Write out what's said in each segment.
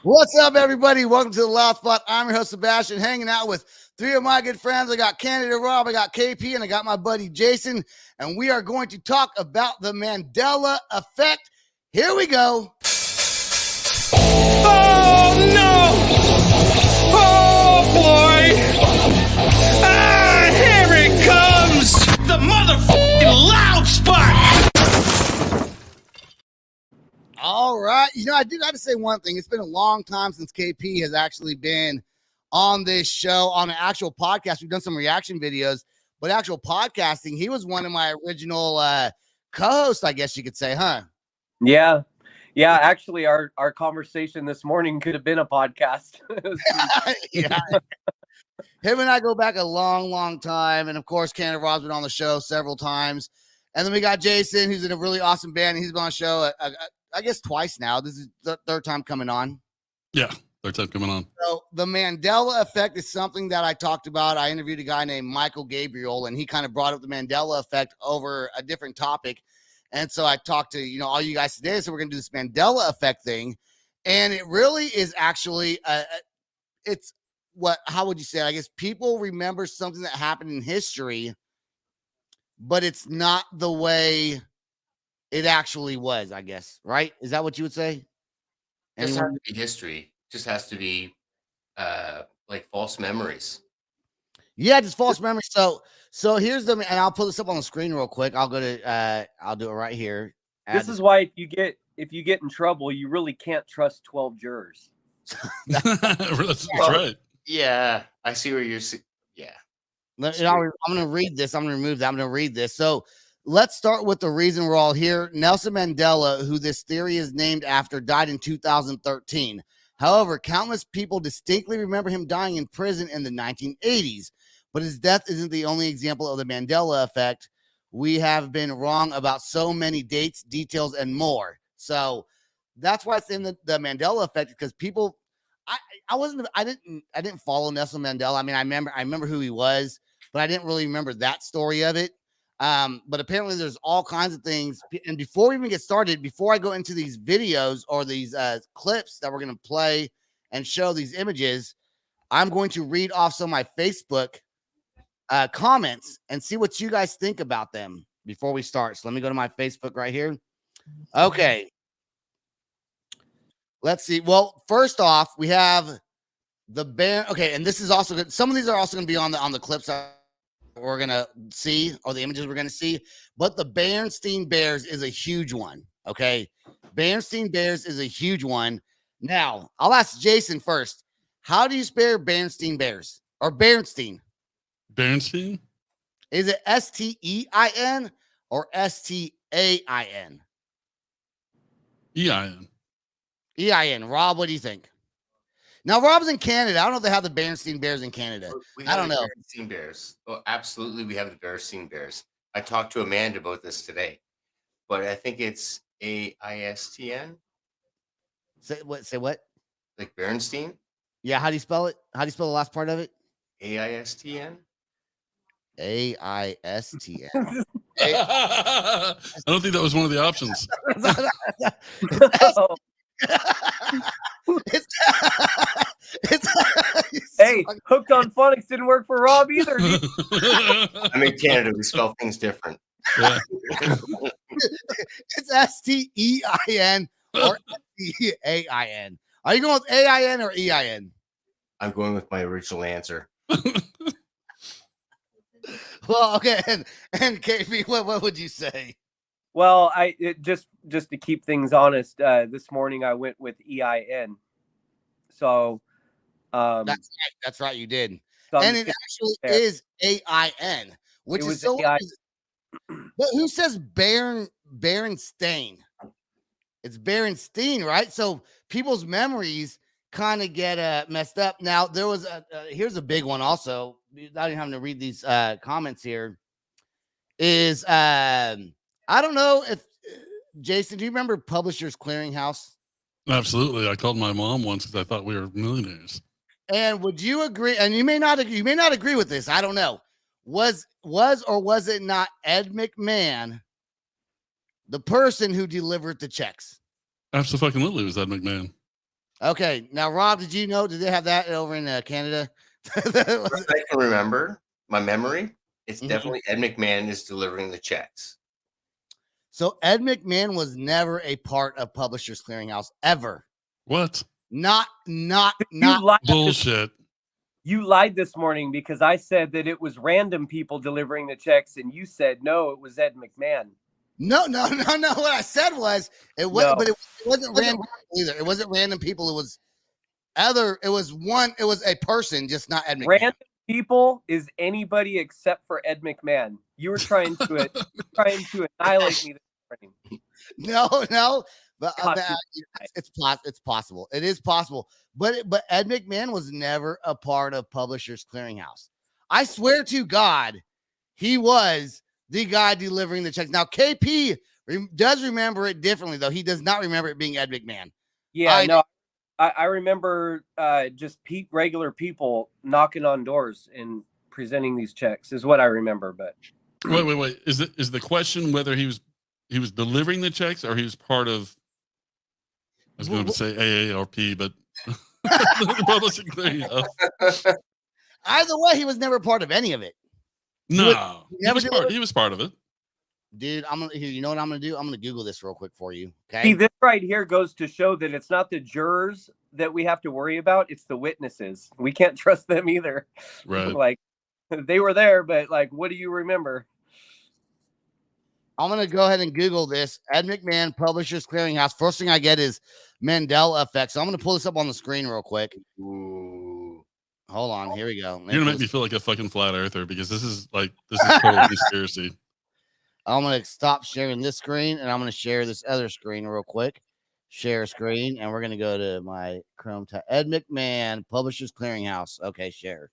What's up, everybody? Welcome to the Loud Spot. I'm your host, Sebastian, hanging out with three of my good friends. I got Canada Rob, I got KP, and I got my buddy Jason, and we are going to talk about the Mandela Effect. Here we go. Oh, no! Oh, boy! Ah, here it comes! The motherfucking Loud Spot! All right. I do got to say one thing. It's been a long time since KP has actually been on this show, on an actual podcast. We've done some reaction videos, but actual podcasting, he was one of my original co-hosts, I guess you could say, huh? Yeah. Actually, our conversation this morning could have been a podcast. Yeah. Him and I go back a long time. And of course, Canada Rob's been on the show several times. And then we got Jason, who's in a really awesome band. And he's been on the show, I guess, twice now. This is the third time coming on. Yeah, third time coming on. So the Mandela Effect is something that I talked about. I interviewed a guy named Michael Gabriel, and he kind of brought up the Mandela Effect over a different topic. And so I talked to, all you guys today. So we're going to do this Mandela Effect thing. And it really is actually, how would you say it? I guess people remember something that happened in history, but it's not the way it actually was, I guess. Right? Is that what you would say? It doesn't have to be history. It just has to be like false memories. Yeah, just false memories. So here's and I'll pull this up on the screen real quick. I'll go to I'll do it right here. This is why if you get in trouble, you really can't trust 12 jurors. That's right. Yeah, I see where you're. Yeah, I'm going to read this. I'm going to remove that. I'm going to read this. So let's start with the reason we're all here. Nelson Mandela, who this theory is named after, died in 2013. However, countless people distinctly remember him dying in prison in the 1980s. But his death isn't the only example of the Mandela Effect. We have been wrong about so many dates, details, and more. So that's why it's in the Mandela Effect, because people, I didn't follow Nelson Mandela. I mean, I remember who he was, but I didn't really remember that story of it. But apparently there's all kinds of things. And before we even get started, before I go into these videos or these clips that we're going to play and show these images, I'm going to read off some of my Facebook comments and see what you guys think about them before we start. So let me go to my Facebook right here. Okay. Let's see. Well, first off, we have the bear. Okay, and this is also good. Some of these are also going to be on the clips that we're going to see, or the images we're going to see. But the Berenstain Bears is a huge one. Okay. Berenstain Bears is a huge one. Now, I'll ask Jason first. How do you spell Berenstain Bears or Berenstain? Berenstain? Is it Stein or Stain? EIN. EIN. Rob, what do you think? Now, Rob's in Canada. I don't know if they have the Berenstain Bears in Canada. I don't know. Berenstain Bears. Oh, absolutely, we have the Berenstain Bears. I talked to Amanda about this today, but I think it's AISTN. Say what? Like Berenstain? Yeah. How do you spell it? How do you spell the last part of it? AISTN. AISTN. I don't think that was one of the options. Hey, Hooked on Phonics didn't work for Rob either. I'm in Canada. We spell things different. Yeah. It's STEIN or STAIN. Are you going with AIN or EIN? I'm going with my original answer. Well, okay, and KP, what would you say? Well, just to keep things honest, this morning I went with EIN. So that's right, you did. And it actually is AIN, which is so. But who says Berenstain? It's Berenstain, right? So people's memories kind of get messed up. Now there was here's a big one also. Not even having to read these comments here. Is I don't know if Jason, do you remember Publishers Clearinghouse? Absolutely. I called my mom once because I thought we were millionaires. And would you agree? And you may not agree with this. I don't know. Was or was it not Ed McMahon, the person who delivered the checks? Absolutely, it was Ed McMahon. Okay, now Rob, did you know? Did they have that over in Canada? Best I can remember, my memory, it's Mhm. definitely Ed McMahon is delivering the checks. So Ed McMahon was never a part of Publishers Clearinghouse ever. What? Not. You lied. Bullshit. You lied this morning because I said that it was random people delivering the checks, and you said no, it was Ed McMahon. No. What I said was it was, No. but it wasn't random either. It wasn't random people. It was other. It was one. It was a person, just not Ed McMahon. Random people is anybody except for Ed McMahon. You were trying to annihilate me this morning. No, but Caught you. it's possible. It is possible. But Ed McMahon was never a part of Publishers Clearinghouse. I swear to God, he was the guy delivering the checks. Now KP does remember it differently, though. He does not remember it being Ed McMahon. Yeah, no, I remember just regular people knocking on doors and presenting these checks is what I remember. But Wait. Is the question whether he was delivering the checks or he was part of? I was going to say AARP, but the Publishing Clearinghouse. Either way, he was never part of any of it. No, he was part of it. Dude, I'm gonna here. You know what I'm gonna do? I'm gonna Google this real quick for you. Okay. see, this right here goes to show that it's not the jurors that we have to worry about; it's the witnesses. We can't trust them either. Right. Like they were there, but like, what do you remember? I'm gonna go ahead and Google this. Ed McMahon, Publishers Clearinghouse. First thing I get is Mandela Effect. So I'm gonna pull this up on the screen real quick. Ooh. Hold on. Here we go. You're gonna make me feel like a fucking flat earther because this is total conspiracy. I'm gonna stop sharing this screen and I'm gonna share this other screen real quick. Share screen, and we're gonna go to my Chrome tab. Ed McMahon, Publishers Clearinghouse. Okay, share.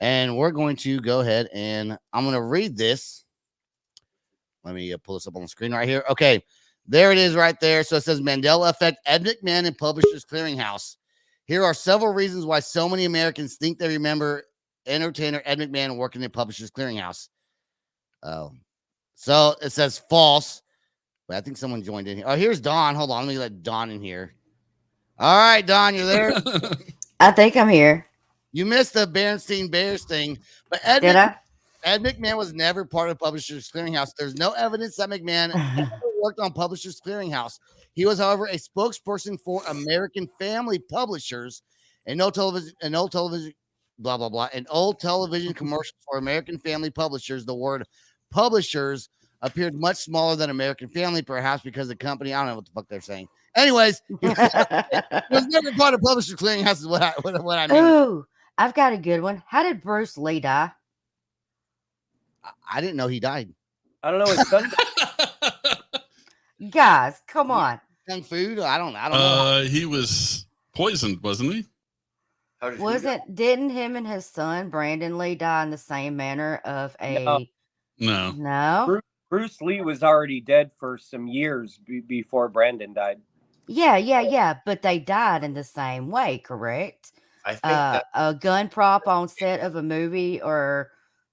And we're going to go ahead and I'm gonna read this. Let me pull this up on the screen right here. Okay, there it is right there. So it says Mandela Effect, Ed McMahon and Publishers Clearinghouse. Here are several reasons why so many Americans think they remember entertainer Ed McMahon working at Publishers Clearinghouse. Oh, so it says false. But I think someone joined in here. Oh, here's Don. Hold on. Let me let Don in here. All right, Don, you're there. I think I'm here. You missed the Bernstein Bears thing. But Ed McMahon was never part of Publishers Clearinghouse. There's no evidence that McMahon ever worked on Publishers Clearinghouse. He was, however, a spokesperson for American Family Publishers and old television, blah, blah, blah, and old television commercials for American Family Publishers. The word publishers appeared much smaller than American Family, perhaps because the company, I don't know what the fuck they're saying. Anyways, he was never part of Publishers Clearinghouse is what I mean. Ooh, I've got a good one. How did Bruce Lee die? I didn't know he died. I don't know. His son. Guys, come on. Junk food? I don't know. He was poisoned, wasn't he? How did he die? Didn't him and his son Brandon Lee die in the same manner of a No. Bruce Lee was already dead for some years before Brandon died. Yeah, but they died in the same way, correct? I think a gun prop on set of a movie or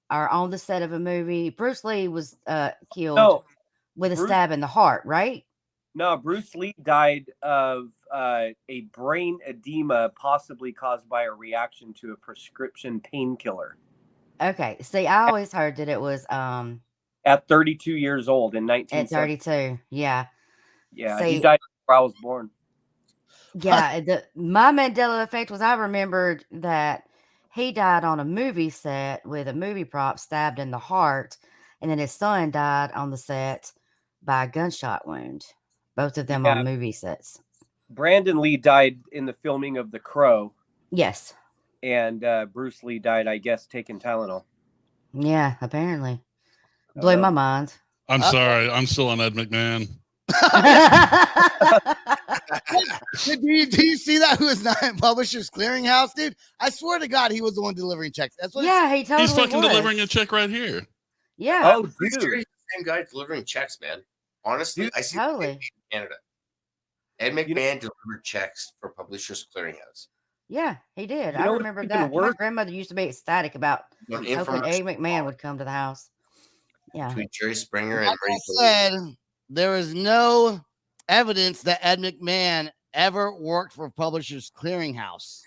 on the set of a movie. Bruce Lee was killed with a stab in the heart, right? No, Bruce Lee died of a brain edema, possibly caused by a reaction to a prescription painkiller. Okay. See, I always heard that it was at 32 years old in 1970. At 32, yeah. Yeah, see, he died before I was born. Yeah, my Mandela Effect was I remembered that he died on a movie set with a movie prop stabbed in the heart, and then his son died on the set by a gunshot wound. Both of them on movie sets. Brandon Lee died in the filming of The Crow. Yes. And Bruce Lee died, I guess, taking Tylenol. Yeah, apparently. Blew my mind. I'm sorry. I'm still on Ed McMahon. do you see that? Who is not in Publishers Clearinghouse, dude? I swear to God, he was the one delivering checks. That's what. Yeah, he totally. He's fucking delivering a check right here. Yeah. Oh, dude, he's the same guy delivering checks, man. Honestly, dude, I see totally. in Canada. Ed McMahon delivered checks for Publishers Clearinghouse. Yeah, he did. I remember that. My grandmother used to be ecstatic about hoping Ed McMahon would come to the house. Yeah. Between Jerry Springer and said, there is no evidence that Ed McMahon ever worked for Publishers Clearinghouse.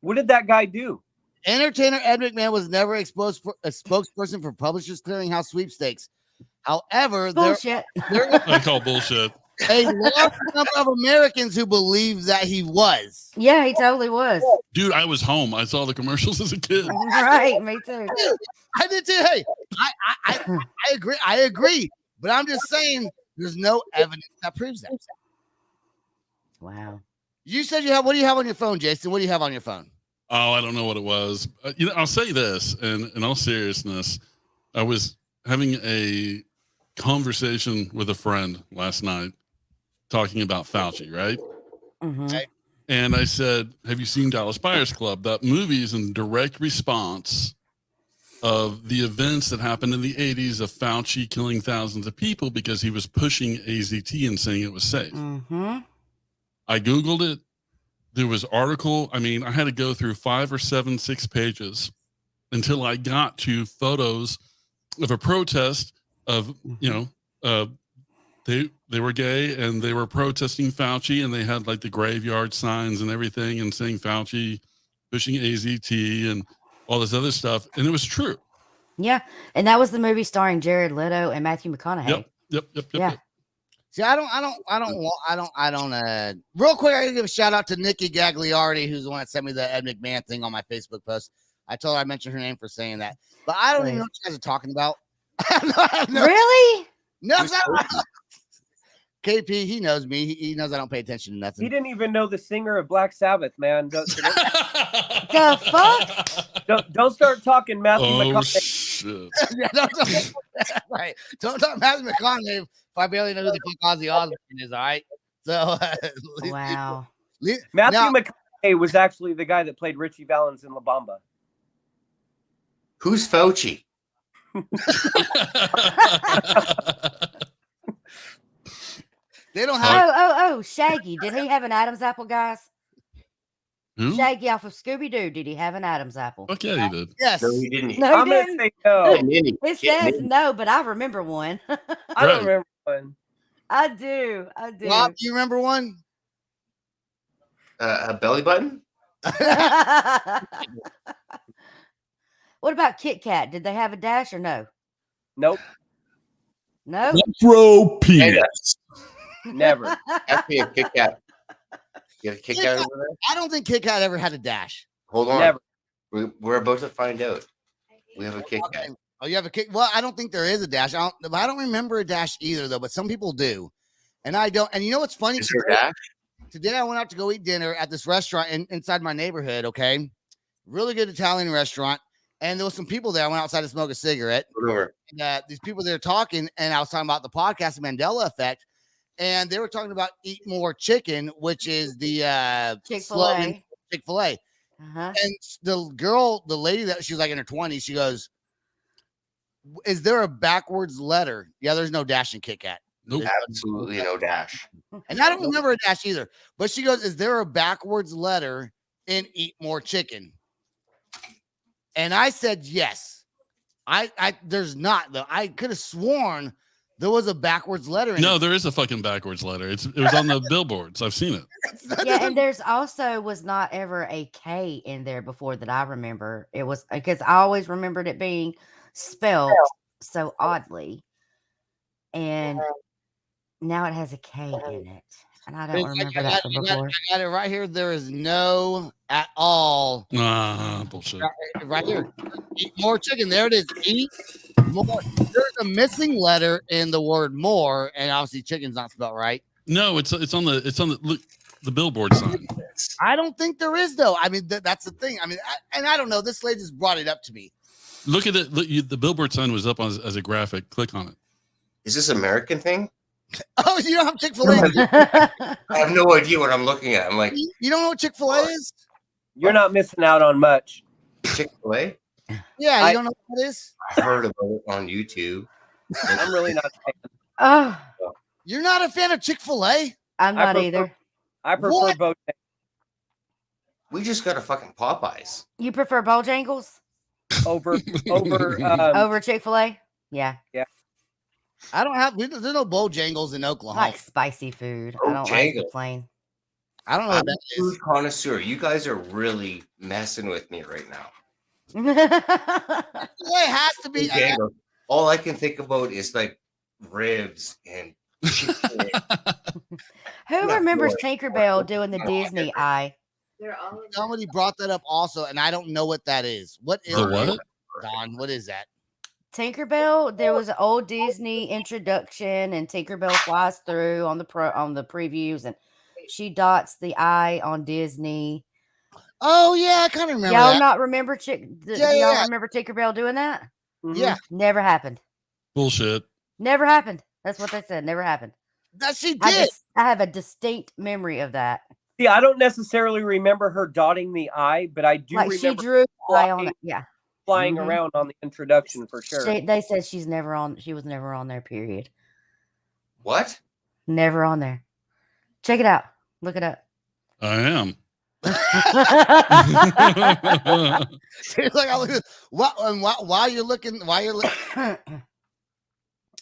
What did that guy do? Entertainer Ed McMahon was never a spokesperson for Publishers Clearinghouse sweepstakes. However, Bullshit. I call bullshit. a large number of Americans who believe that he was. Yeah, he totally was. Dude, I was home. I saw the commercials as a kid. Right, me too. I did too. Hey, I agree. I agree. But I'm just saying there's no evidence that proves that. Wow. You said you have, what do you have on your phone, Jason? What do you have on your phone? Oh, I don't know what it was. I'll say this, and in all seriousness, I was having a conversation with a friend last night talking about Fauci, right? Mm-hmm. Okay. And I said, have you seen Dallas Buyers Club? That movie is in direct response of the events that happened in the 80s of Fauci killing thousands of people because he was pushing AZT and saying it was safe. Mm-hmm. I Googled it. There was article. I mean, I had to go through 5 or 7, 6 pages until I got to photos of a protest of, they were gay and they were protesting Fauci, and they had like the graveyard signs and everything and saying Fauci pushing AZT and all this other stuff. And it was true. Yeah. And that was the movie starring Jared Leto and Matthew McConaughey. Yep. Yeah. See, I don't. Real quick, I gotta give a shout out to Nikki Gagliardi, who's the one that sent me the Ed McMahon thing on my Facebook post. I told her I mentioned her name for saying that, but I don't even know what you guys are talking about. Really? No, KP, he knows me. He knows I don't pay attention to nothing. He didn't even know the singer of Black Sabbath, man. The fuck? Don't start talking Matthew McConaughey. Shit. Yeah, right. Don't talk Matthew McConaughey if I barely know who the fuck Ozzy Osbourne is. All right. So Wow. Matthew McConaughey was actually the guy that played Richie Valens in La Bamba. Who's Fauci? They don't have. Oh, Shaggy. Did he have an Adam's apple, guys? Who? Shaggy off of Scooby-Doo. Did he have an Adam's apple? Fuck yeah, he did. Yes. No, he didn't. No, he I'm going didn't. to say no. It says no, but I remember one. I don't remember one. I do. Rob, do you remember one? A belly button? What about Kit Kat? Did they have a dash or no? Nope. No. Bro, penis. Never. Ask me a Kit Kat. You have a Kit Kat over there? I don't think Kit Kat ever had a dash. Hold on. Never. We're about to find out. We have a Kit Kat. Okay. Oh, you have a Kit? Well, I don't think there is a dash. I don't remember a dash either, though. But some people do, and I don't. And you know what's funny? Is there a dash? Today I went out to go eat dinner at this restaurant inside my neighborhood. Okay, really good Italian restaurant, and there was some people there. I went outside to smoke a cigarette. Whatever. And, these people there talking, and I was talking about the podcast Mandela Effect, and they were talking about eat more chicken, which is the slogan Chick-fil-A. Uh-huh. And the lady that she was like in her 20s, she goes, "Is there a backwards letter?" Yeah, there's no dash in Kit Kat. Nope. Absolutely no dash. And I don't remember a dash either. But she goes, "Is there a backwards letter in eat more chicken?" And I said yes. There's not though. I could have sworn there was a backwards letter in No, there is a fucking backwards letter. It was on the billboards. I've seen it. Yeah, and there's also was not ever a K in there before that I remember. It was because I always remembered it being spelled so oddly. And now it has a K in it. And I don't remember that from before. I got it right here. There is no at all. Bullshit. Right here. Eat more chicken. There it is. Eat more. There's a missing letter in the word more, and obviously chicken's not spelled right. No, it's on the billboard sign. I don't think there is though. I mean, that's the thing. I mean, I don't know. This lady just brought it up to me. Look at it. The billboard sign was up as a graphic. Click on it. Is this an American thing? Oh, you don't have Chick-fil-A? I have no idea what I'm looking at. I'm like, You don't know what Chick-fil-A is? You're not missing out on much. Chick-fil-A? Yeah, you don't know what it is? I heard about it on YouTube. I'm really not. Oh, You're not a fan of Chick-fil-A? I'm not either. I prefer What? Bojangles. We just got a fucking Popeyes. You prefer Bojangles over over Chick-fil-A? Yeah. I don't have. There's no Bojangles in Oklahoma. I like spicy food. I don't like the Bojangles. plain. I don't know I'm what a that food is. connoisseur. You guys are really messing with me right now. Well, it has to be. Django. All I can think about is like ribs and chicken. Who Yeah, remembers no, Tinkerbell doing the no, Disney eye? Somebody brought that up also, and I don't know what that is. What is The what? Don? What is that? Tinkerbell, there was an old Disney introduction, and Tinkerbell flies through on the previews, and she dots the eye on Disney. Oh yeah, I kind of remember Y'all that. not remember Yeah, do y'all yeah, remember Tinkerbell doing that? yeah. Never happened. Bullshit. Never happened. That's what they said. Never happened. That she I did. have a distinct memory of that. See, I don't necessarily remember her dotting the eye, but I do Like she remember drew the eye on flying, it. Yeah. flying Mhm. around on the introduction for sure. They said she was never on there, period. What? Never on there. Check it out. Look it up. I am. She's like, while you're looking,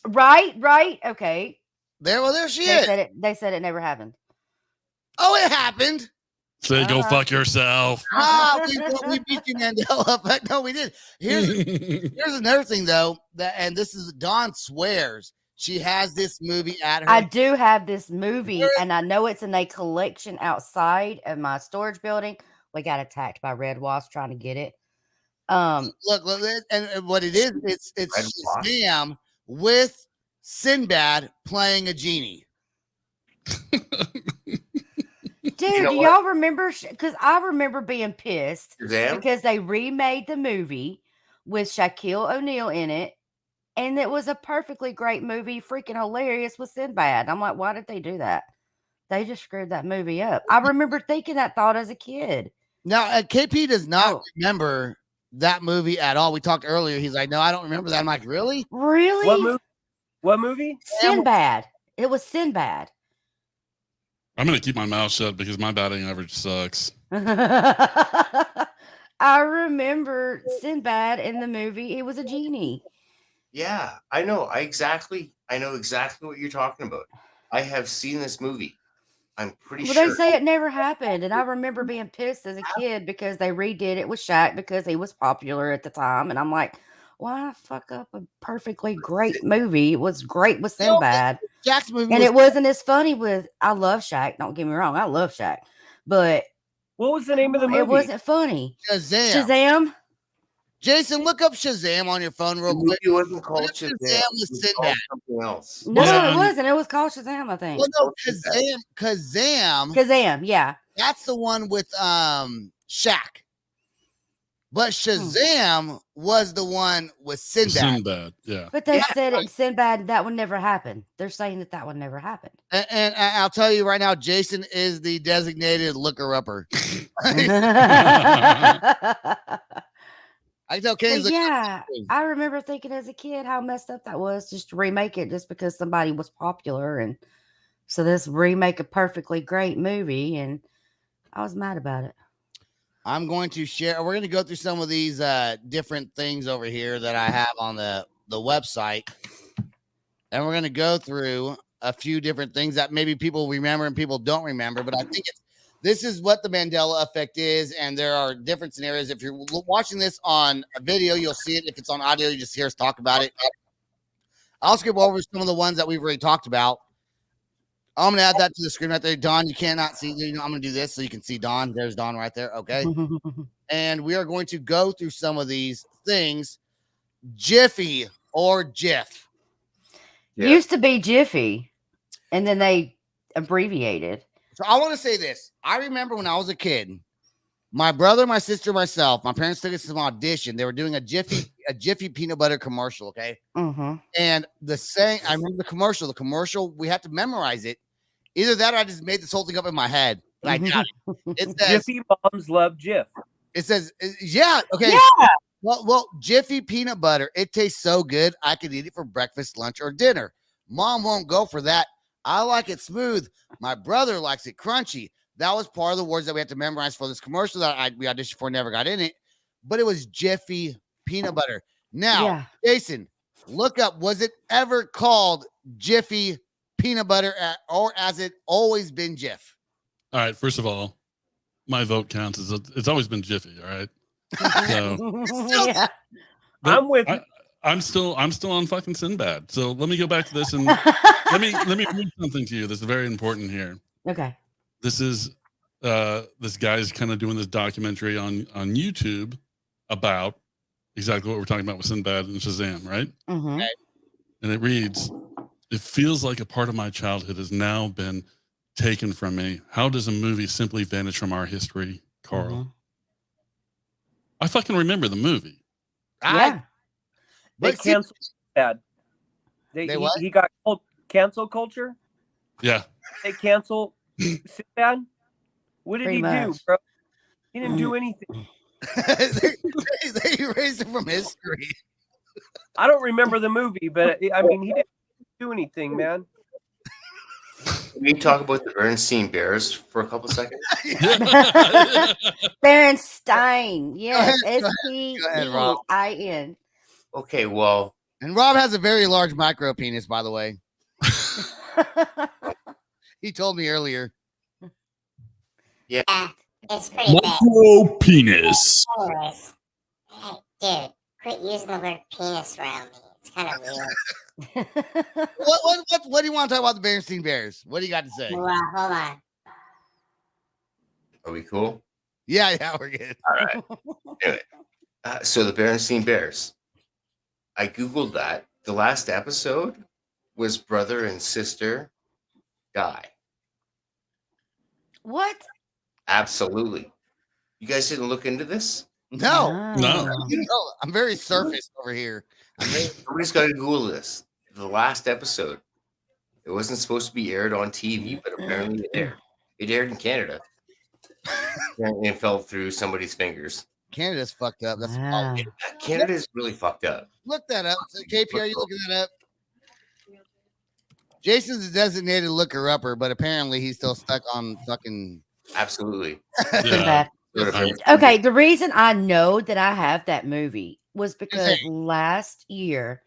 Right. Okay. there she They is. said it never happened. Oh, it happened. Say, go fuck yourself. We beat you, Mandela Effect. No, we did. Here's another thing though, and this is Dawn swears she has this movie at her. I do have this movie, and I know it's in a collection outside of my storage building. We got attacked by red wasps trying to get it. Look, and what it is, it's Shazam with Sinbad playing a genie. Dude, do y'all remember? Because I remember being pissed Shazam? because they remade the movie with Shaquille O'Neal in it, and it was a perfectly great movie, freaking hilarious with Sinbad. I'm like, why did they do that? They just screwed that movie up. I remember thinking that thought as a kid. Now, KP does not remember that movie at all. We talked earlier. He's like, no, I don't remember that. I'm like, really? Really? What movie? Sinbad. It was Sinbad. I'm going to keep my mouth shut because my batting average sucks. I remember Sinbad in the movie. He was a genie. Yeah, I know. I know exactly what you're talking about. I have seen this movie. I'm pretty sure. Well, they say it never happened, and I remember being pissed as a kid because they redid it with Shaq because he was popular at the time, and I'm like, why fuck up a perfectly great movie? It was great with Sinbad. Shaq's movie, and it wasn't as funny with. I love Shaq. Don't get me wrong, I love Shaq, but what was the name of the movie? It wasn't funny. Shazam. Jason, look up Shazam on your phone real quick. It wasn't called Shazam. It was Sinbad. Something else. No, it wasn't. It was called Shazam, I think. Well, no, Kazam. Kazam, yeah. That's the one with Shaq. But Shazam was the one with Sinbad. Sinbad, yeah. But they said it Sinbad, that would never happen. They're saying that would never happen. And I'll tell you right now, Jason is the designated looker-upper. I tell Kenny's yeah, I remember thinking as a kid how messed up that was just to remake it just because somebody was popular. And so this remake a perfectly great movie, and I was mad about it. I'm going to share. We're going to go through some of these different things over here that I have on the website. And we're going to go through a few different things that maybe people remember and people don't remember. But I think this is what the Mandela Effect is. And there are different scenarios. If you're watching this on a video, you'll see it. If it's on audio, you just hear us talk about it. I'll skip over some of the ones that we've already talked about. I'm going to add that to the screen right there. Dawn, you cannot see. I'm going to do this so you can see Dawn. There's Dawn right there. Okay. And we are going to go through some of these things. Jiffy or Jiff. Yeah. Used to be Jiffy, and then they abbreviated. So I want to say this. I remember when I was a kid, my brother, my sister, myself, my parents took us to an audition. They were doing a Jiffy peanut butter commercial. Okay. And I remember the commercial, we had to memorize it. Either that or I just made this whole thing up in my head. But I got it. It says, Jiffy moms love Jif. It says, yeah. Okay. Yeah. Well, Jiffy peanut butter. It tastes so good. I could eat it for breakfast, lunch, or dinner. Mom won't go for that. I like it smooth. My brother likes it crunchy. That was part of the words that we had to memorize for this commercial that we auditioned for, never got in it. But it was Jiffy peanut butter. Now, Jason, look up, was it ever called Jiffy peanut butter or has it always been Jif? All right. First of all, my vote counts. It's always been Jiffy. All right. So, Yeah. I'm with I'm still on fucking Sinbad. So let me go back to this and let me read something to you. This is very important here. Okay. This is this guy's kind of doing this documentary on YouTube about exactly what we're talking about with Sinbad and Shazam, right? Mm-hmm. And it reads, "It feels like a part of my childhood has now been taken from me. How does a movie simply vanish from our history, Carl?" Mm-hmm. I fucking remember the movie. Yeah. they But see, canceled Dad. They what? He got cancel culture. Yeah. They canceled Sinbad. What did Pretty he do, much. bro? He didn't do anything. they erased it from history. I don't remember the movie, but I mean, he didn't do anything, man. Can we talk about the Bernstein Bears for a couple seconds? Berenstein. Yes. Go ahead, Rob. Stein. Okay, well, And Rob has a very large micro penis, by the way. He told me earlier. yeah, It's pretty big. Micro penis. Anyways, hey, dude, quit using the word penis around me. It's kind of weird. What do you want to talk about the Bernstein Bears? What do you got to say? Well, hold on. are we cool? Yeah, we're good. All right. Anyway, so the Bernstein Bears. I Googled that. The last episode was brother and sister die. What? Absolutely. You guys didn't look into this? No, No. I'm very surface over here. Somebody's got to Google this. The last episode. It wasn't supposed to be aired on TV, but apparently it aired. It aired in Canada. And it fell through somebody's fingers. Canada's fucked up. That's Wow. Canada is really fucked up. Look that up. So, KP, are you looking that up? Jason's a designated looker upper, but apparently he's still stuck on fucking. Absolutely. Yeah. Okay, the reason I know that I have that movie was because last year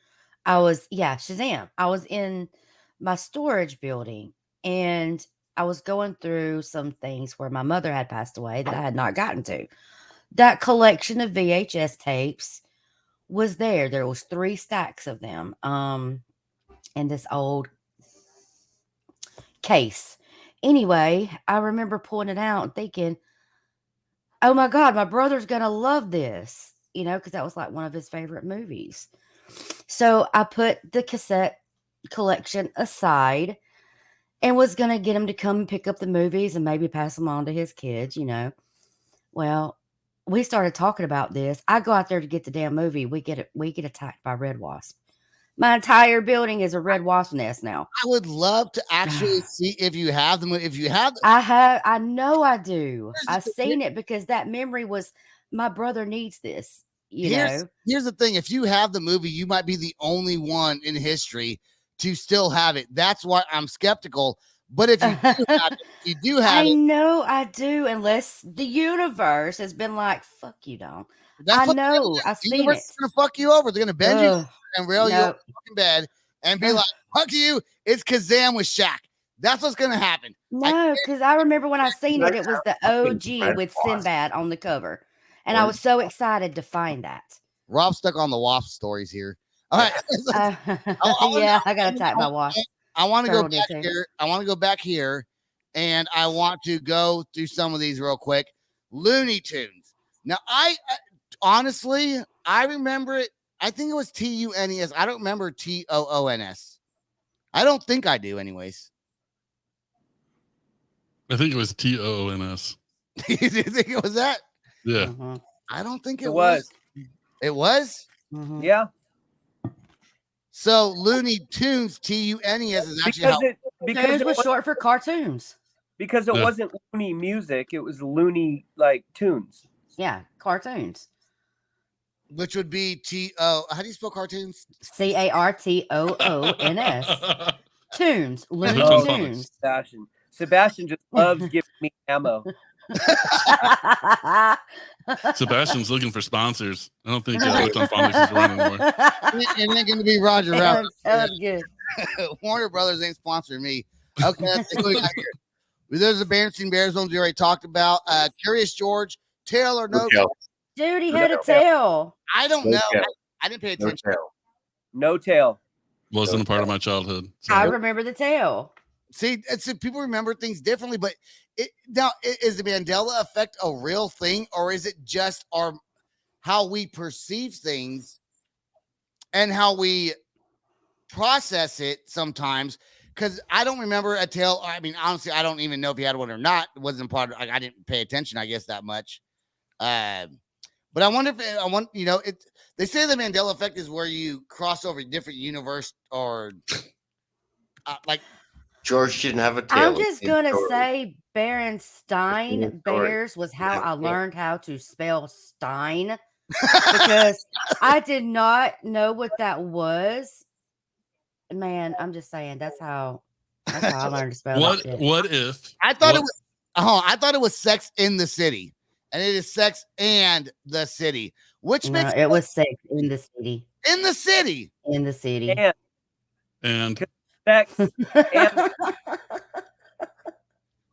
Shazam. I was in my storage building and I was going through some things where my mother had passed away that I had not gotten to. That collection of VHS tapes was there. There was 3 stacks of them in this old case. Anyway, I remember pulling it out and thinking, oh my God, my brother's going to love this, because that was like one of his favorite movies. So I put the cassette collection aside and was going to get him to come pick up the movies and maybe pass them on to his kids, Well, we started talking about this. I go out there to get the damn movie. We get attacked by red wasp. My entire building is a red wasp nest now. I would love to actually see if you have them. If you have, I know I do. I've seen it because that memory was my brother needs this. Here's the thing: if you have the movie, you might be the only one in history to still have it. That's why I'm skeptical. But if you do have it, I know I do, unless the universe has been like, "Fuck you, Don." that's I know. I've the seen universe it. is gonna fuck you over. They're gonna bend you and rail you over the fucking bed and be like, "Fuck you!" It's Kazam with Shaq. That's what's gonna happen. No, because I remember when I seen it, it was the OG with Sinbad on the cover, and I was so excited to find that. Rob's stuck on the wasp stories here. All right. Yeah, I got attacked by wasp. I want to go back here. I want to go back here, and I want to go through some of these real quick. Looney Tunes. Now, honestly, I remember it. I think it was TUNES. I don't remember TOONS. I don't think I do, anyways. I think it was TOONS. You think it was that? Yeah. Mm-hmm. I don't think It was. It was? Mm-hmm. Yeah. So Looney Tunes, TUNES is actually because it was short for cartoons. Because it wasn't Looney music, it was Looney like tunes. Yeah, cartoons. Which would be how do you spell cartoons? CARTOONS. Tunes. Looney Oh, Tunes. Sebastian just loves giving me ammo. Sebastian's looking for sponsors. I don't think Hooked on Phonics is around anymore. It ain't gonna be Roger Rabbit. That was good. Warner Brothers ain't sponsoring me. Okay, let's see what we got here. There's the Berenstain Bears ones we already talked about. Curious George, tail or no? tail. Dude, he had a tail. I don't No know. tail. I didn't pay No attention. tail. No tail. Wasn't a part of my childhood. So. I remember the tail. See, people remember things differently, but is the Mandela effect a real thing, or is it just how we perceive things and how we process it sometimes? Because I don't remember a tail. I mean, honestly, I don't even know if he had one or not. It wasn't part of. I didn't pay attention, I guess, that much. But I wonder if they say the Mandela effect is where you cross over different universe or like. George didn't have a tail. I'm just gonna say Berenstain Bears was how I learned how to spell Stein, because I did not know what that was. Man, I'm just saying that's how I learned to spell that shit. What if I thought it was Sex in the City, and it is Sex and the City, which makes it was Sex in the City. In the City. In the City. And sex and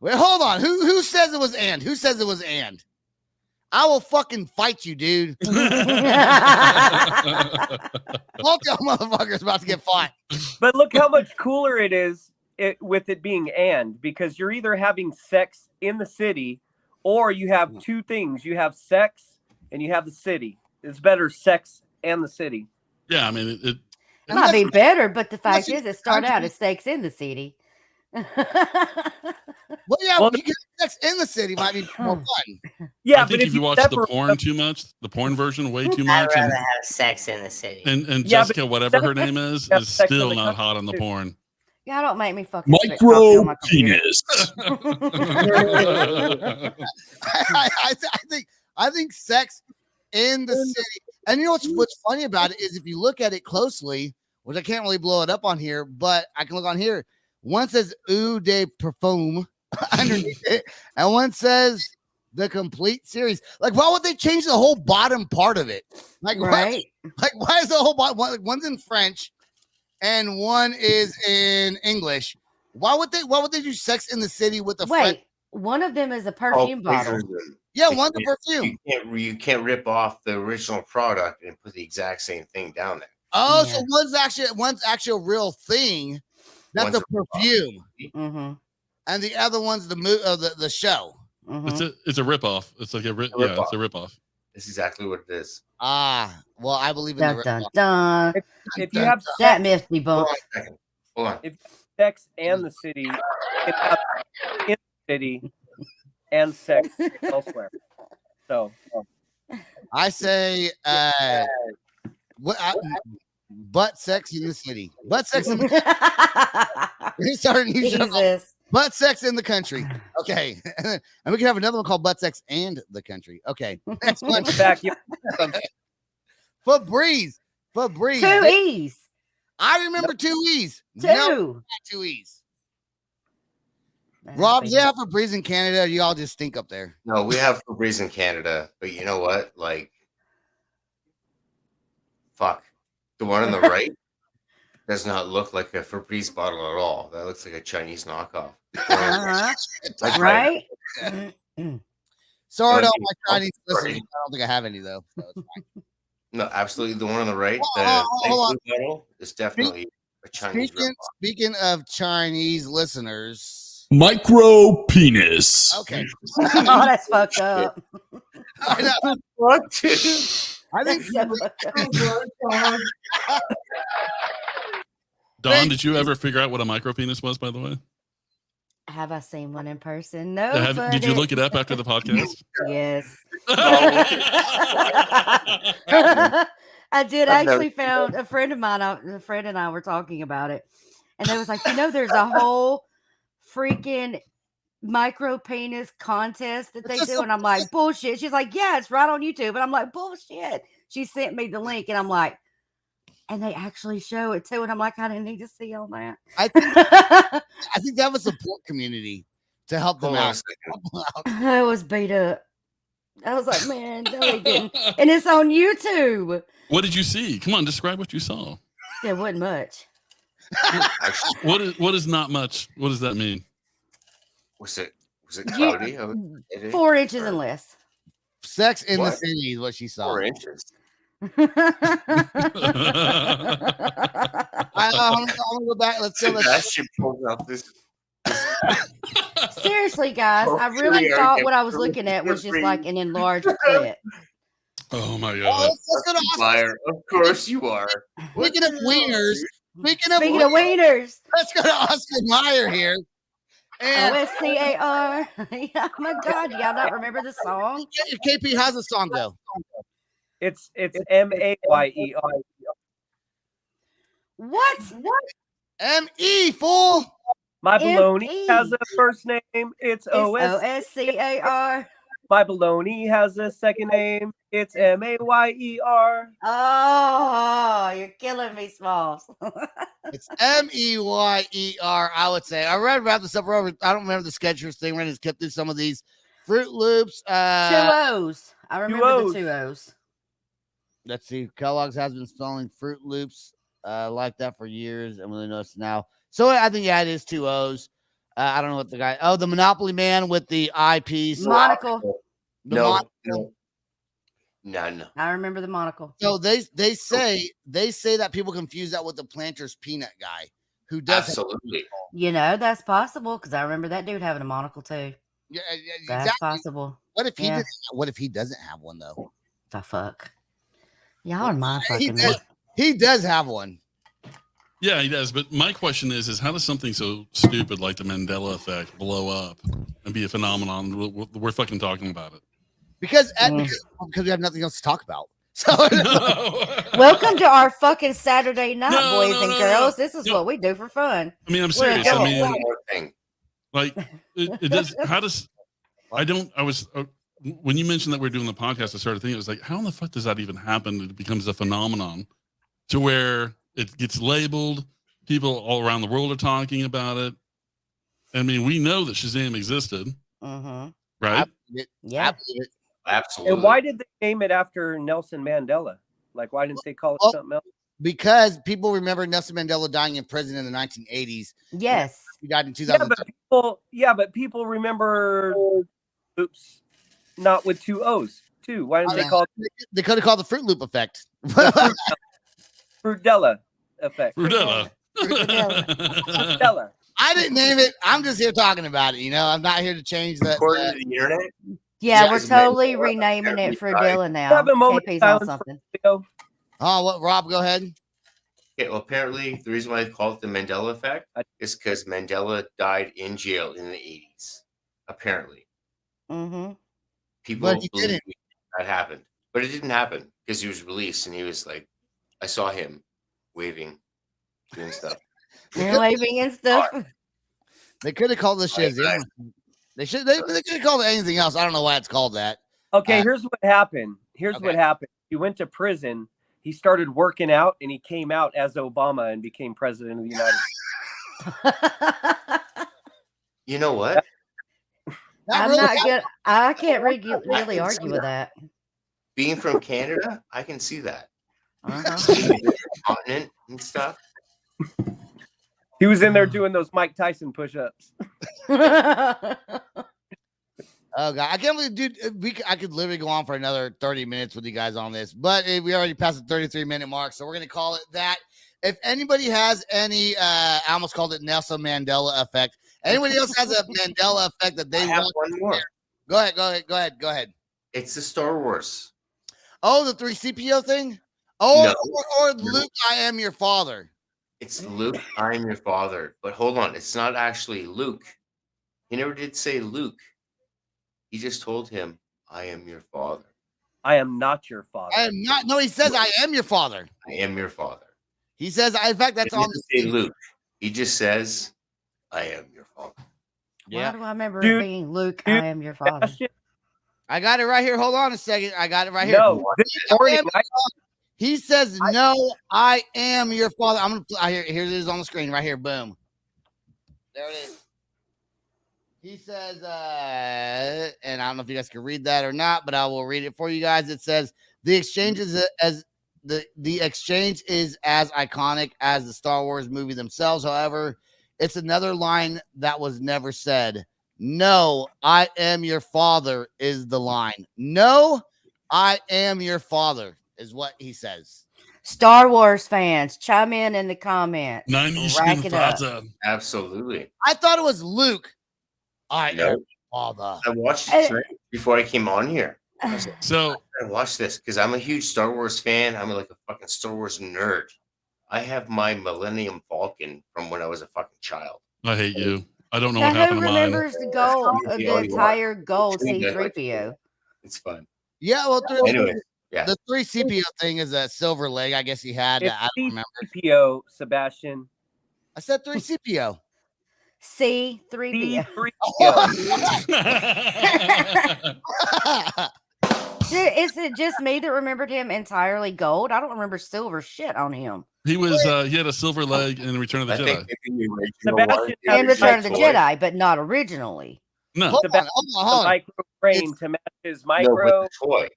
wait, hold on. Who says it was and? Who says it was and? I will fucking fight you, dude. Both y'all motherfuckers about to get fought. But look how much cooler it is with it being and, because you're either having sex in the city or you have two things. You have sex and you have the city. It's better sex and the city. Yeah, I mean it might be better, but the fact is it started out as Sex in the City. Well, yeah, you get Sex in the City might be more fun. Yeah, I think if you watch the porn too much, the porn version way too I'd much, rather have Sex in the City. and Jessica, whatever her name is still not hot on the porn. Yeah, don't make me fucking micro penis. I think Sex in the City. And you know what's funny about it is if you look at it closely, which I can't really blow it up on here, but I can look on here. One says Eau de Parfum underneath it, and one says the complete series. Like, why would they change the whole bottom part of it? Like, right? Why is the whole bottom? One's in French, and one is in English. Why would they do Sex in the City with the French? One of them is a perfume bottle. Yeah, one's a perfume. You can't rip off the original product and put the exact same thing down there. Oh, so one's actually a real thing. That's a perfume, and the other one's the show. It's a ripoff. It's like it's a ripoff. That's exactly what it is. Ah, well, I believe in the dun. If you have that myth debunked. Hold on. If Sex and the City, you can have in the city and sex elsewhere. So I say butt sex in the city. Butt sex in the Butt sex in the country. Okay. And we can have another one called Butt Sex and the Country. Okay. Next one. Febreze. Febreze. 2 E's. I remember 2 E's. 2. No, not 2 E's. Rob, do you have Febreze in Canada? Or you all just stink up there? No, we have Febreze in Canada, but you know what? Like, fuck. The one on the right does not look like a Febreze bottle at all. That looks like a Chinese knockoff. Right? Sorry to all my Chinese listeners. I don't think I have any, though. So it's fine. No, absolutely. The one on the right, hold bottle is definitely a Chinese Speaking of Chinese listeners. Micro penis. Okay. Oh, that's fucked up. What, dude? I think Don, did you ever figure out what a micro penis was, by the way? Have I seen one in person? No. Did you look it up after the podcast? Yes. I did. I actually found a friend of mine. A friend and I were talking about it. And they was like, there's a whole freaking micro penis contest that they do. And I'm like, bullshit. She's like, yeah, it's right on YouTube. And I'm like, bullshit. She sent me the link and I'm like, and they actually show it too. And I'm like, I didn't need to see all that. I think that was a support community to help them out. I was beat up. I was like, man, no, they didn't. And it's on YouTube. What did you see? Come on, describe what you saw. There wasn't much. What is not much? What does that mean? Was it You- cloudy? 4 inches Or- and less. Sex in the What? City is what she saw. 4 inches. I'm gonna go back. Let's go. Sebastian pulled out this. Seriously, guys, Oh, I here really we are thought again. what I was looking at was just like an enlarged clit. Oh my Oh, god. let's go to Oscar. Liar. Of course you are. Speaking of wieners, Speaking of wieners, let's go to Oscar Mayer here. And OSCAR. Oh my God, y'all not remember the song? KP, how's the song go? It's Mayer. What? M.E. fool. My baloney M.E.. has a first name. It's It's OS. OSCAR. My baloney has a second name. It's Mayer. Oh, you're killing me, Smalls. It's Meyer. I would say. I read wrap this up over. I don't remember the Skechers thing. We're gonna skip through some of these. Fruit Loops. 2 O's. I remember O's. the 2 O's. Let's see. Kellogg's has been selling Fruit Loops like that for years. I'm really noticing now. So I think it is 2 O's. I don't know what the guy. Oh, the Monopoly Man with the eyepiece. Monocle. No. I remember the monocle. So they say that people confuse that with the Planters Peanut guy who does. Absolutely. You know, that's possible because I remember that dude having a monocle too. Yeah, That's exactly. possible. What if he Yeah. didn't? What if he doesn't have one though? The fuck? Y'all are mind He fucking me. does, he does have one. Yeah, he does. But my question is how does something so stupid like the Mandela Effect blow up and be a phenomenon? We're fucking talking about it. Because Mm. because we have nothing else to talk about. So Welcome to our fucking Saturday night, No, boys no, and no, girls. no. This is No. what we do for fun. I mean, I'm We're serious. I adults. mean, One more thing. like it does. How does I was when you mentioned that we're doing the podcast, I started thinking it was like, how in the fuck does that even happen? It becomes a phenomenon to where it gets labeled. People all around the world are talking about it. I mean, we know that Shazam existed, Mm-hmm. right? Yeah. Absolutely. And why did they name it after Nelson Mandela? Like, why didn't they call it Well, something else? because people remember Nelson Mandela dying in prison in the 1980s. Yes. He died in Yeah, 2000. but people remember. Oops, not with 2 O's too. Why didn't they call it They could have called the Fruit Loop effect. Frudella Effect? Rudella. Frudella. I didn't name it. I'm just here talking about it. You know, I'm not here to change that. According to the internet, Yeah, Yeah, we're it's totally Mandela renaming it for apparently Dylan now. Have a moment of KP's on silence something. Leo. Oh, what? Rob, go ahead. okay, well, apparently the reason why they call it the Mandela Effect is because Mandela died in jail in the 80s. Apparently. Mm-hmm. People But he believe didn't. that happened. But it didn't happen because he was released and he was like, I saw him waving, doing stuff. And waving and stuff. They could have called this Shazam. They should. They could have called it anything else. I don't know why it's called that. Okay, here's what happened. Here's what Okay. happened. He went to prison. He started working out, and he came out as Obama and became president of the United States. You know what? I'm really not good. I can't really can argue see with that. that. Being from Canada, I can see that. Uh-huh. Being a different continent and stuff. He was in there doing those Mike Tyson push-ups. Oh god, I can't believe, dude. I could literally go on for another 30 minutes with you guys on this, but we already passed the 33-minute mark, so we're gonna call it that. If anybody has any, I almost called it Nelson Mandela effect. Anybody else has a Mandela effect that they I have want? one more. Go ahead. It's the Star Wars. Oh, the 3CPO thing. Oh, No. or Luke, I am your father. It's Luke, I am your father. But hold on, it's not actually Luke. He never did say Luke. He just told him, I am your father. I am not your father. I am not. No, he says I am your father. I am your father. He says, in fact, that's He on doesn't the say screen. Luke. He just says, I am your father. Why do I remember Dude, it being Luke, dude, I am your father? Sebastian? I got it right here. Hold on a second. I got it right here. No, this morning, He says, "No, I am your father." I'm gonna here it is on the screen right here. Boom. There it is. He says, and I don't know if you guys can read that or not, but I will read it for you guys. It says, "The exchange is the exchange is as iconic as the Star Wars movie themselves. However, it's another line that was never said. No, I am your father is the line. No, I am your father is what he says. Star Wars fans, chime in the comments. Nine Rack it up. Absolutely. I thought it was Luke. I No. am father. I watched it tonight before I came on here. I was like, So I watch this because I'm a huge Star Wars fan. I'm like a fucking Star Wars nerd. I have my Millennium Falcon from when I was a fucking child. I hate you. I don't know Now, what happened who to mine. remembers the gold, You the only entire gold Two guys like C-3PO? It's fun. Yeah, well, Anyway, yeah. the 3CPO thing is a silver leg. I guess he had. It's I don't remember. CPO, Sebastian. I said 3CPO. C-3PO. C3PO. Is it just me that remembered him entirely gold? I don't remember silver shit on him. He was he had a silver leg in Return of the I Jedi. think maybe the original Sebastian one had In is Return of the toy. Jedi, but not originally. No. Hold on. The micro brain to match his No, micro. but the toy.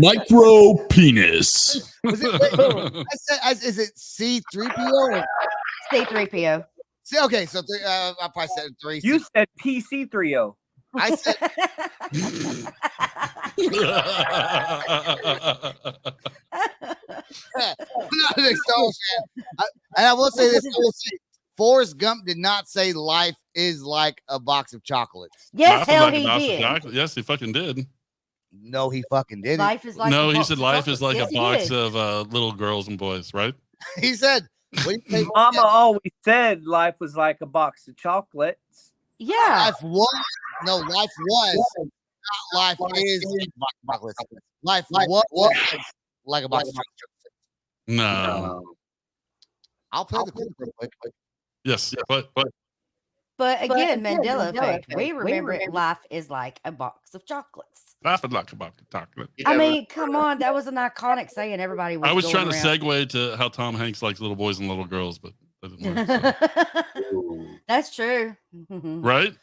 Micro penis. Was it, is it C3PO? Or, C-3PO. see, okay, so I probably said 3. You said PC30. I said I'm not a big Star Wars fan. And I will say this: Forrest Gump did not say life is like a box of chocolates. Yes, Life is hell like a he box of did. chocolate. Yes, he fucking did. No, he fucking didn't. Life is like No, a he box said of life is like chocolates. a Yes, he box did. of little girls and boys, right? He said, what do you say? Mama always said life was like a box of chocolates. Yeah. Life was life was not life is like a box of chocolates. Life was like a box of chocolates. No. I'll play the clip real quick. Yes, but But again, Mandela Effect. We remember it, life is like a box of chocolates. life is like a box of chocolate. You I never- mean, come on, that was an iconic saying. Everybody was. I was going trying to around. segue to how Tom Hanks likes little boys and little girls, but that didn't work. So. Ooh. That's true. Right?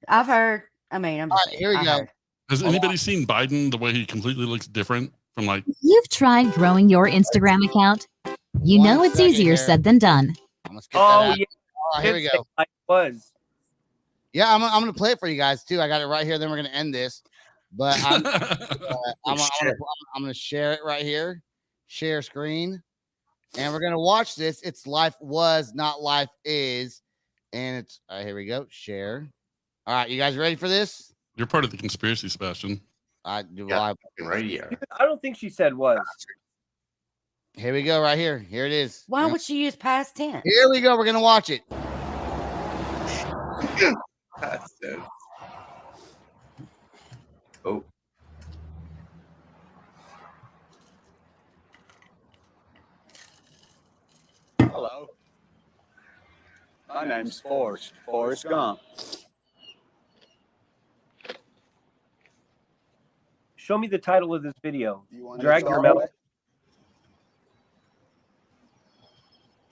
I've heard. I mean, I'm All just right, saying, here we I go. heard. Has anybody seen Biden the way he completely looks different from like You've tried growing your Instagram account? You One know it's second easier here. said than done. I'm gonna skip that Oh out. yeah, Oh, here we did go. say life was. Yeah, I'm gonna play it for you guys too. I got it right here. Then we're gonna end this. But I'm gonna share it right here. Share screen, and we're gonna watch this. It's life was, not life is, and it's all right. Here we go. Share. All right, you guys ready for this? You're part of the conspiracy, Sebastian. I do. Yeah. Live. Fucking right here. I don't think she said was. Here we go. Right here. Here it is. Why would she use past tense? Here we go. We're gonna watch it. That's it. Oh. Hello. My name's Forrest Gump. Show me the title of this video. You want Drag to your try mouth. it?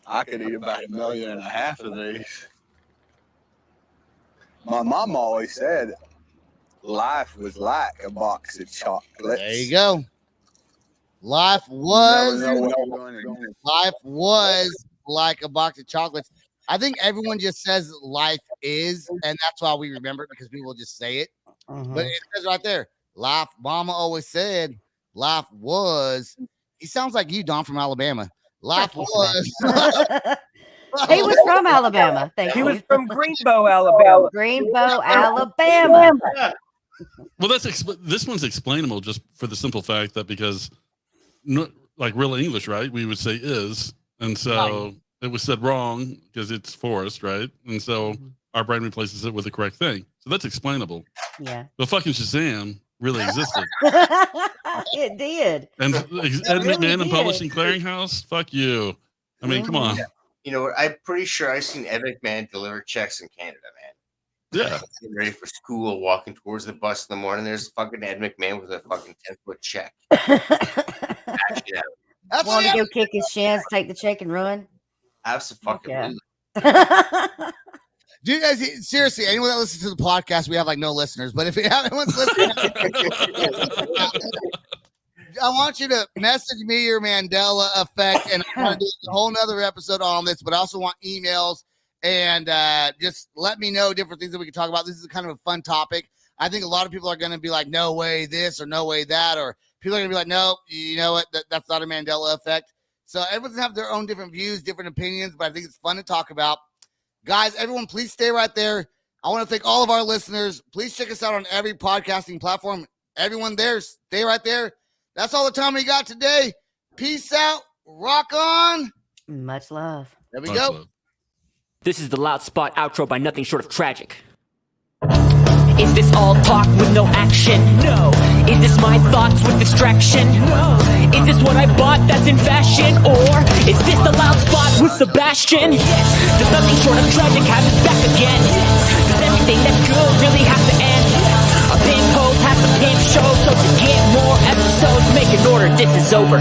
I could eat about 1.5 million of these. My mom always said life was like a box of chocolates. There you go. Life You was. never know what you're going to do. Life was like a box of chocolates. I think everyone just says life is, and that's why we remember it because people just say it. But it says right there, life. Mama always said, life was. He sounds like you, Don, from Alabama. Life Fuck you, was. He was from Alabama. Thank He you. was from Greenbow, Alabama. Greenbow, Alabama. Well, this one's explainable just for the simple fact that because, like real English, right? We would say is, and so it was said wrong because it's Forrest, right? And so our brain replaces it with the correct thing. So that's explainable. Yeah. But fucking Shazam really existed. It did. And Ed really McMahon and did. Publishing Clearinghouse, fuck you. I mean, come on. You know what? I'm pretty sure I've seen Ed McMahon deliver checks in Canada, man. Yeah. Getting ready for school, walking towards the bus in the morning. There's fucking Ed McMahon with a fucking 10-foot check. Actually, That's Want to it. go kick his shins, take the check, and run? absolutely. Dude, seriously, anyone that listens to the podcast, we have like no listeners. But if anyone's listening, I want you to message me your Mandela effect, and I want to do a whole nother episode on this. But I also want emails and just let me know different things that we can talk about. This is kind of a fun topic. I think a lot of people are going to be like, no way this or no way that, or people are going to be like, no, you know what, that's not a Mandela effect. So everyone's going to have their own different views, different opinions, but I think it's fun to talk about. Guys, everyone, please stay right there. I want to thank all of our listeners. Please check us out on every podcasting platform. Everyone there, stay right there. That's all the time we got today. Peace out. Rock on. Much love. There we Much go. love. This is the Loud Spot outro by nothing short of tragic. Is this all talk with no action? No. Is this my thoughts with distraction? No. Is this what I bought that's in fashion? Or is this the Loud Spot with Sebastian? Yes. Does nothing short of tragic have his back again? Yes. Does everything that's good really have to end? Yes. A pimp host has to pimp show, so to get more episodes, make an order, this is over.